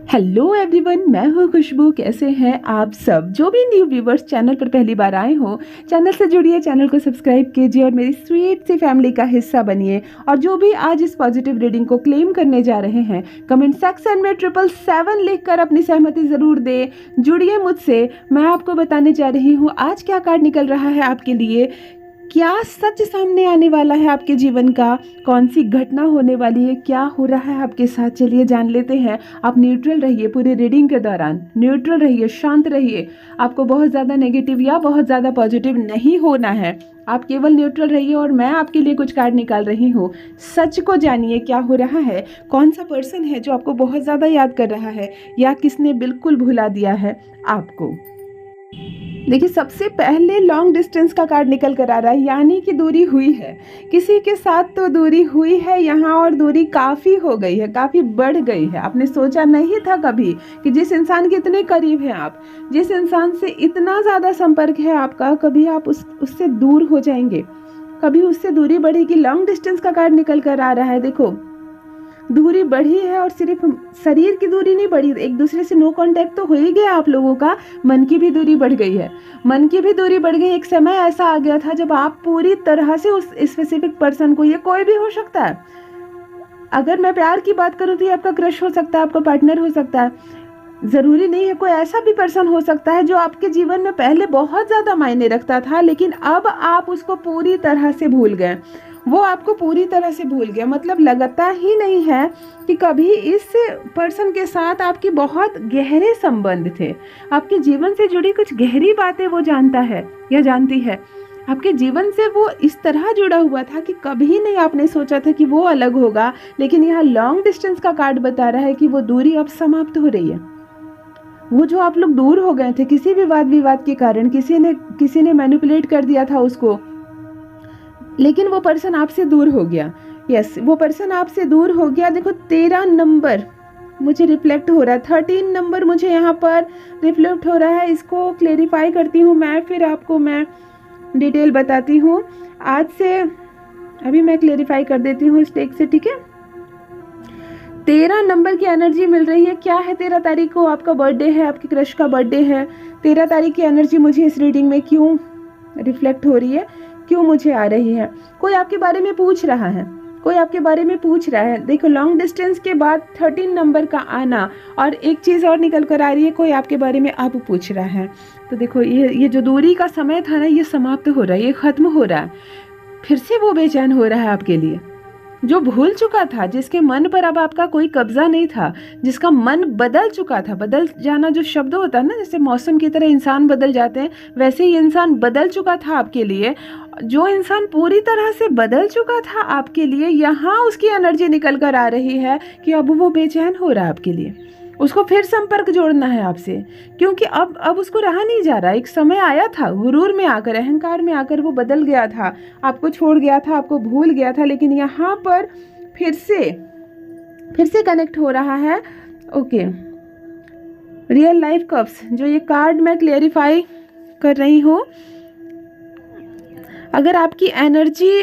Hello everyone, मैं हूँ खुशबू। कैसे हैं आप सब? जो भी न्यू व्यूवर्स चैनल पर पहली बार आए हो, चैनल से जुड़िए, चैनल को सब्सक्राइब कीजिए और मेरी स्वीट सी फैमिली का हिस्सा बनिए। और जो भी आज इस पॉजिटिव रीडिंग को क्लेम करने जा रहे हैं, कमेंट सेक्शन में 777 लिखकर अपनी सहमति ज़रूर दें। जुड़िए मुझसे। मैं आपको बताने जा रही हूँ आज क्या कार्ड निकल रहा है आपके लिए, क्या सच सामने आने वाला है आपके जीवन का, कौन सी घटना होने वाली है, क्या हो रहा है आपके साथ। चलिए जान लेते हैं। आप न्यूट्रल रहिए पूरी रीडिंग के दौरान, न्यूट्रल रहिए, शांत रहिए। आपको बहुत ज़्यादा नेगेटिव या बहुत ज़्यादा पॉजिटिव नहीं होना है। आप केवल न्यूट्रल रहिए और मैं आपके लिए कुछ कार्ड निकाल रही हूँ। सच को जानिए, क्या हो रहा है, कौन सा पर्सन है जो आपको बहुत ज़्यादा याद कर रहा है या किसने बिल्कुल भुला दिया है आपको। देखिए, सबसे पहले लॉन्ग डिस्टेंस का कार्ड निकल कर आ रहा है, यानी कि दूरी हुई है। किसी के साथ तो दूरी हुई है यहाँ, और दूरी काफ़ी हो गई है, काफ़ी बढ़ गई है। आपने सोचा नहीं था कभी कि जिस इंसान के इतने करीब हैं आप, जिस इंसान से इतना ज़्यादा संपर्क है आपका, कभी आप उससे दूर हो जाएंगे, कभी उससे दूरी बढ़ेगी। लॉन्ग डिस्टेंस का कार्ड निकल कर आ रहा है। देखो, दूरी बढ़ी है और सिर्फ शरीर की दूरी नहीं बढ़ी, एक दूसरे से नो कांटेक्ट तो हो ही गया आप लोगों का, मन की भी दूरी बढ़ गई है। मन की भी दूरी बढ़ गई। एक समय ऐसा आ गया था जब आप पूरी तरह से उस स्पेसिफिक पर्सन को, ये कोई भी हो सकता है, अगर मैं प्यार की बात करूँ तो ये आपका क्रश हो सकता है, आपका पार्टनर हो सकता है, ज़रूरी नहीं है, कोई ऐसा भी पर्सन हो सकता है जो आपके जीवन में पहले बहुत ज़्यादा मायने रखता था, लेकिन अब आप उसको पूरी तरह से भूल गए। वो आपको पूरी तरह से भूल गया, मतलब लगता ही नहीं है कि कभी इस पर्सन के साथ आपकी बहुत गहरे संबंध थे। आपके जीवन से जुड़ी कुछ गहरी बातें वो जानता है या जानती है। आपके जीवन से वो इस तरह जुड़ा हुआ था कि कभी नहीं आपने सोचा था कि वो अलग होगा। लेकिन यहाँ लॉन्ग डिस्टेंस का कार्ड बता रहा है कि वो दूरी अब समाप्त हो रही है। वो जो आप लोग दूर हो गए थे किसी भी वाद विवाद के कारण, किसी ने मैनिपुलेट कर दिया था उसको, लेकिन वो पर्सन आपसे दूर हो गया। यस, वो पर्सन आपसे दूर हो गया। देखो, 13 नंबर मुझे रिफ्लेक्ट हो रहा है, 13 नंबर मुझे यहाँ पर रिफ्लेक्ट हो रहा है। इसको क्लेरिफाई करती हूँ मैं, फिर आपको मैं डिटेल बताती हूँ। आज से अभी मैं क्लेरिफाई कर देती हूँ स्टेक से, ठीक है। 13 नंबर की एनर्जी मिल रही है। क्या है, 13 तारीख को आपका बर्थडे है, आपके क्रश का बर्थडे है। 13 तारीख की एनर्जी मुझे इस रीडिंग में क्यों रिफ्लेक्ट हो रही है, क्यों मुझे आ रही है? कोई आपके बारे में पूछ रहा है, कोई आपके बारे में पूछ रहा है। देखो, लॉन्ग डिस्टेंस के बाद 13 नंबर का आना, और एक चीज़ और निकल कर आ रही है, कोई आपके बारे में अब पूछ रहा है। तो देखो, ये जो दूरी का समय था ना, ये समाप्त हो रहा है, ये ख़त्म हो रहा है। फिर से वो बेचैन हो रहा है आपके लिए, जो भूल चुका था, जिसके मन पर अब आपका कोई कब्जा नहीं था, जिसका मन बदल चुका था। बदल जाना जो शब्द होता है ना, जैसे मौसम की तरह इंसान बदल जाते हैं, वैसे ही इंसान बदल चुका था आपके लिए। जो इंसान पूरी तरह से बदल चुका था आपके लिए, यहाँ उसकी एनर्जी निकल कर आ रही है कि अब वो बेचैन हो रहा है आपके लिए। उसको फिर संपर्क जोड़ना है आपसे, क्योंकि अब उसको रहा नहीं जा रहा। एक समय आया था, गुरूर में आकर, अहंकार में आकर वो बदल गया था, आपको छोड़ गया था, आपको भूल गया था, लेकिन यहाँ पर फिर से कनेक्ट हो रहा है। ओके, रियल लाइफ कप्स, जो ये कार्ड मैं क्लेरिफाई कर रही हूँ, अगर आपकी एनर्जी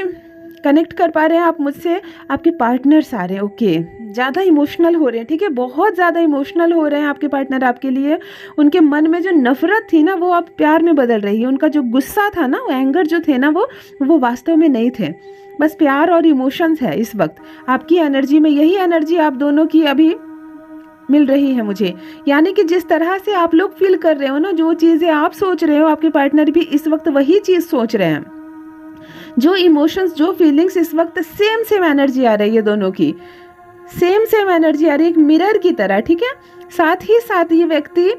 कनेक्ट कर पा रहे हैं आप मुझसे, आपके पार्टनर्स आ रहे हैं। ओके, ज़्यादा इमोशनल हो रहे हैं, ठीक है, बहुत ज़्यादा इमोशनल हो रहे हैं आपके पार्टनर आपके लिए। उनके मन में जो नफरत थी ना, वो अब प्यार में बदल रही है। उनका जो गुस्सा था ना, वो एंगर जो थे ना, वो वास्तव में नहीं थे, बस प्यार और इमोशंस है इस वक्त आपकी एनर्जी में। यही एनर्जी आप दोनों की अभी मिल रही है मुझे। यानी कि जिस तरह से आप लोग फील कर रहे हो ना, जो चीज़ें आप सोच रहे हो, आपके पार्टनर भी इस वक्त वही चीज़ सोच रहे हैं। जो इमोशंस, जो फीलिंग्स इस वक्त सेम एनर्जी आ रही है दोनों की, सेम एनर्जी आ रही है, एक मिरर की तरह, ठीक है। साथ ही साथ ये व्यक्ति,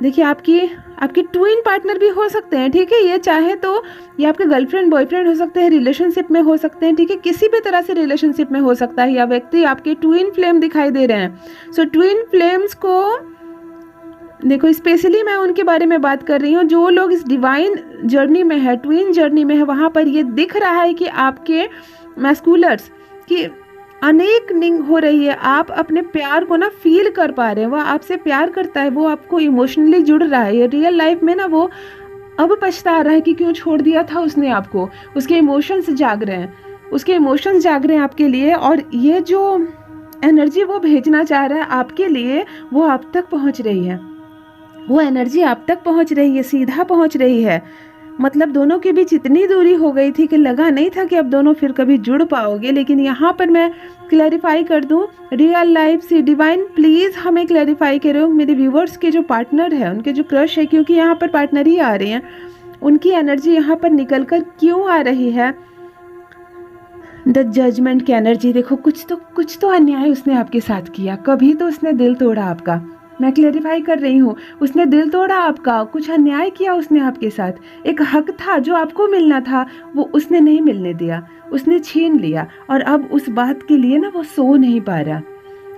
देखिए, आपकी ट्विन पार्टनर भी हो सकते हैं, ठीक है। ये चाहे तो ये आपके गर्लफ्रेंड बॉयफ्रेंड हो सकते हैं, रिलेशनशिप में हो सकते हैं, ठीक है, किसी भी तरह से रिलेशनशिप में हो सकता है। या व्यक्ति आपके ट्विन फ्लेम दिखाई दे रहे हैं। सो ट्विन फ्लेम्स को देखो, स्पेशली मैं उनके बारे में बात कर रही हूँ जो लोग इस डिवाइन जर्नी में है, ट्विन जर्नी में है। वहाँ पर ये दिख रहा है कि आपके मैस्कुलर्स की अनेकनिंग हो रही है। आप अपने प्यार को ना फील कर पा रहे हैं, वो आपसे प्यार करता है, वो आपको इमोशनली जुड़ रहा है। ये रियल लाइफ में ना वो अब पछता रहा है कि क्यों छोड़ दिया था उसने आपको। उसके इमोशंस जाग रहे हैं, उसके इमोशंस जाग रहे हैं आपके लिए। और ये जो एनर्जी वो भेजना चाह रहा है आपके लिए, वो आप तक पहुंच रही है, वो एनर्जी आप तक पहुंच रही है, सीधा पहुंच रही है। मतलब दोनों के बीच इतनी दूरी हो गई थी कि लगा नहीं था कि अब दोनों फिर कभी जुड़ पाओगे। लेकिन यहाँ पर मैं क्लैरिफाई कर दूँ, रियल लाइफ से डिवाइन प्लीज़ हमें क्लैरिफाई करो, मेरे व्यूवर्स के जो पार्टनर है, उनके जो क्रश है, क्योंकि यहाँ पर पार्टनर ही आ रहे हैं, उनकी एनर्जी यहाँ पर निकल कर क्यों आ रही है। द जजमेंट की एनर्जी देखो, कुछ तो अन्याय उसने आपके साथ किया, कभी तो उसने दिल तोड़ा आपका। मैं क्लेरिफाई कर रही हूँ, उसने दिल तोड़ा आपका, कुछ अन्याय किया उसने आपके साथ। एक हक था जो आपको मिलना था, वो उसने नहीं मिलने दिया, उसने छीन लिया। और अब उस बात के लिए ना वो सो नहीं पा रहा,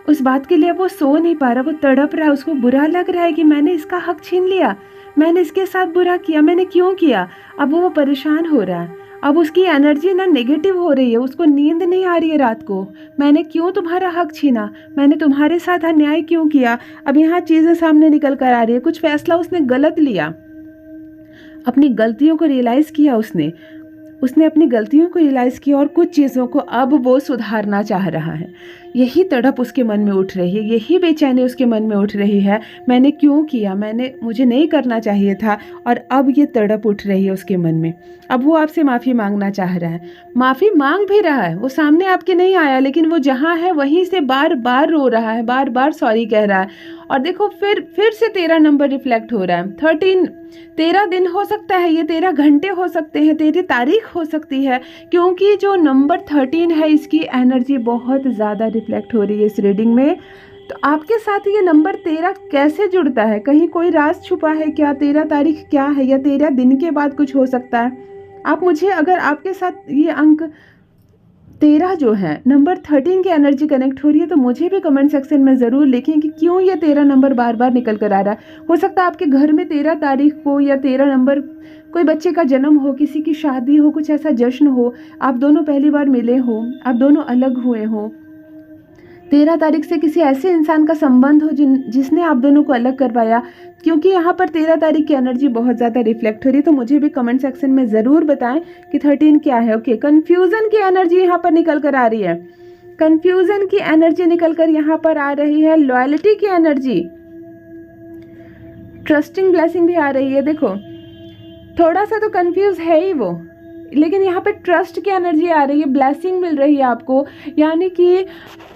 उस बात के लिए वो सो नहीं पा रहा, वो तड़प रहा है, उसको बुरा लग रहा है कि मैंने इसका हक छीन लिया, मैंने इसके साथ बुरा किया, मैंने क्यों किया। अब वो परेशान हो रहा है, अब उसकी एनर्जी ना नेगेटिव हो रही है, उसको नींद नहीं आ रही है रात को। मैंने क्यों तुम्हारा हक छीना, मैंने तुम्हारे साथ अन्याय क्यों किया। अब यहाँ चीज़ें सामने निकल कर आ रही है, कुछ फैसला उसने गलत लिया, अपनी गलतियों को रियलाइज़ किया उसने अपनी गलतियों को रियलाइज़ किया और कुछ चीज़ों को अब वो सुधारना चाह रहा है। यही तड़प उसके मन में उठ रही है, यही बेचैनी उसके मन में उठ रही है, मैंने क्यों किया, मुझे नहीं करना चाहिए था। और अब ये तड़प उठ रही है उसके मन में। अब वो आपसे माफ़ी मांगना चाह रहा है, माफ़ी मांग भी रहा है, वो सामने आपके नहीं आया, लेकिन वो जहाँ है वहीं से बार बार रो रहा है, बार बार सॉरी कह रहा है। और देखो फिर से 13 नंबर रिफ्लेक्ट हो रहा है। 13 दिन हो सकता है, ये 13 घंटे हो सकते हैं, 13 तारीख हो सकती है, क्योंकि जो नंबर 13 है इसकी एनर्जी बहुत ज़्यादा रिफ्लेक्ट हो रही है इस रीडिंग में। तो आपके साथ ये नंबर 13 कैसे जुड़ता है, कहीं कोई राज छुपा है क्या, 13 तारीख क्या है, या 13 दिन के बाद कुछ हो सकता है। आप मुझे, अगर आपके साथ ये अंक 13 जो है, नंबर 13 की एनर्जी कनेक्ट हो रही है, तो मुझे भी कमेंट सेक्शन में ज़रूर लिखें कि क्यों ये 13 नंबर बार बार निकल कर आ रहा है। हो सकता है आपके घर में 13 तारीख को या 13 नंबर कोई बच्चे का जन्म हो, किसी की शादी हो, कुछ ऐसा जश्न हो, आप दोनों पहली बार मिले हो, आप दोनों अलग हुए हो। 13 तारीख से किसी ऐसे इंसान का संबंध हो जिसने आप दोनों को अलग करवाया, क्योंकि यहाँ पर 13 तारीख की एनर्जी बहुत ज़्यादा रिफ्लेक्ट हो रही है। तो मुझे भी कमेंट सेक्शन में ज़रूर बताएं कि 13 क्या है। ओके, कन्फ्यूज़न की एनर्जी यहाँ पर निकल कर आ रही है, कन्फ्यूज़न की एनर्जी निकल कर यहाँ पर आ रही है, लॉयल्टी की एनर्जी, ट्रस्टिंग ब्लेसिंग भी आ रही है। देखो थोड़ा सा तो कन्फ्यूज़ है ही वो, लेकिन यहाँ पे ट्रस्ट की एनर्जी आ रही है, ब्लेसिंग मिल रही है आपको, यानी कि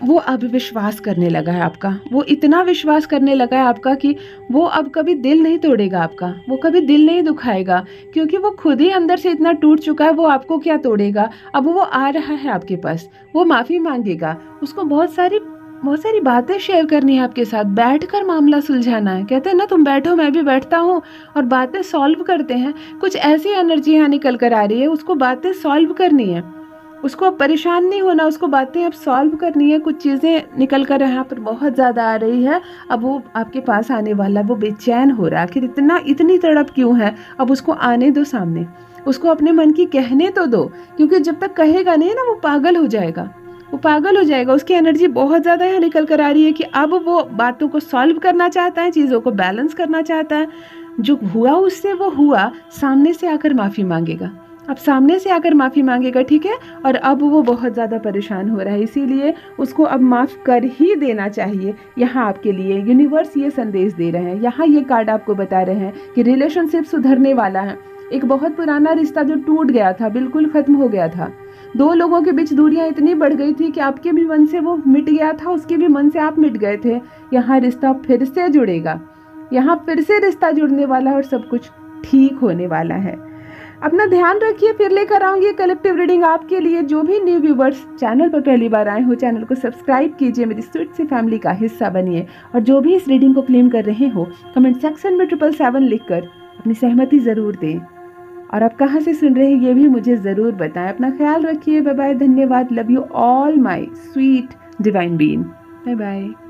वो अब विश्वास करने लगा है आपका, वो इतना विश्वास करने लगा है आपका कि वो अब कभी दिल नहीं तोड़ेगा आपका, वो कभी दिल नहीं दुखाएगा, क्योंकि वो खुद ही अंदर से इतना टूट चुका है। वो आपको क्या तोड़ेगा। अब वो आ रहा है आपके पास, वो माफ़ी मांगेगा, उसको बहुत सारी बातें शेयर करनी है आपके साथ, बैठकर मामला सुलझाना है। कहते हैं ना, तुम बैठो मैं भी बैठता हूँ और बातें सॉल्व करते हैं। कुछ ऐसी एनर्जी यहाँ निकल कर आ रही है, उसको बातें सॉल्व करनी है, उसको अब परेशान नहीं होना, उसको बातें अब सॉल्व करनी है। कुछ चीज़ें निकल कर यहाँ पर बहुत ज़्यादा आ रही है। अब वो आपके पास आने वाला, वो बेचैन हो रहा है, आखिर इतनी तड़प क्यों है। अब उसको आने दो सामने, उसको अपने मन की कहने तो दो, क्योंकि जब तक कहेगा नहीं ना, वो पागल हो जाएगा, वो पागल हो जाएगा। उसकी एनर्जी बहुत ज़्यादा यहाँ निकल कर आ रही है कि अब वो बातों को सॉल्व करना चाहता है, चीज़ों को बैलेंस करना चाहता है। जो हुआ उससे वो हुआ, सामने से आकर माफ़ी मांगेगा, अब सामने से आकर माफ़ी मांगेगा, ठीक है। और अब वो बहुत ज़्यादा परेशान हो रहा है, इसीलिए उसको अब माफ़ कर ही देना चाहिए। यहाँ आपके लिए यूनिवर्स ये संदेश दे रहे हैं, यहाँ ये कार्ड आपको बता रहे हैं कि रिलेशनशिप सुधरने वाला है। एक बहुत पुराना रिश्ता जो टूट गया था, बिल्कुल ख़त्म हो गया था, दो लोगों के बीच दूरियां इतनी बढ़ गई थी कि आपके भी मन से वो मिट गया था, उसके भी मन से आप मिट गए थे। यहाँ रिश्ता फिर से जुड़ेगा, यहाँ फिर से रिश्ता जुड़ने वाला है और सब कुछ ठीक होने वाला है। अपना ध्यान रखिए, फिर लेकर आऊंगी कलेक्टिव रीडिंग आपके लिए। जो भी न्यू व्यूवर्स चैनल पर पहली बार आए हो, चैनल को सब्सक्राइब कीजिए, मेरी स्वीट सी फैमिली का हिस्सा बनिए। और जो भी इस रीडिंग को क्लेम कर रहे हो, कमेंट सेक्शन में 777 लिखकर अपनी सहमति ज़रूर दें। और आप कहाँ से सुन रहे हैं ये भी मुझे ज़रूर बताएं। अपना ख्याल रखिए, बाय बाय, धन्यवाद, love you all my sweet divine being, bye bye.